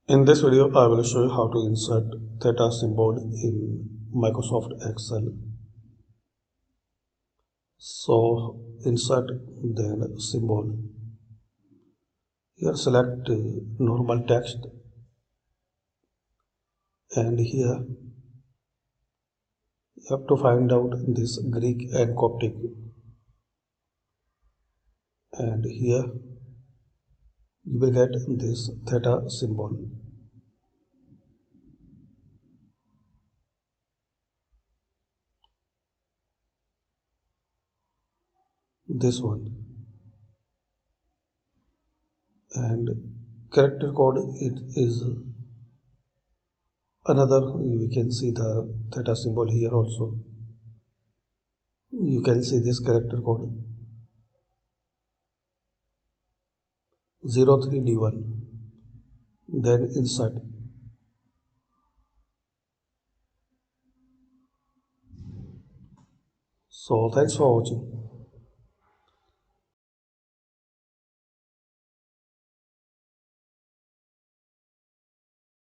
In this video, I will show you how to insert theta symbol in Microsoft Excel. So insert then symbol. Here select normal text, and here you have to find out this Greek and Coptic, and here you will get this theta symbol. This one, and character code, it is another. We can see the theta symbol here also. You can see this character code 03D1. Then insert. So thanks for watching.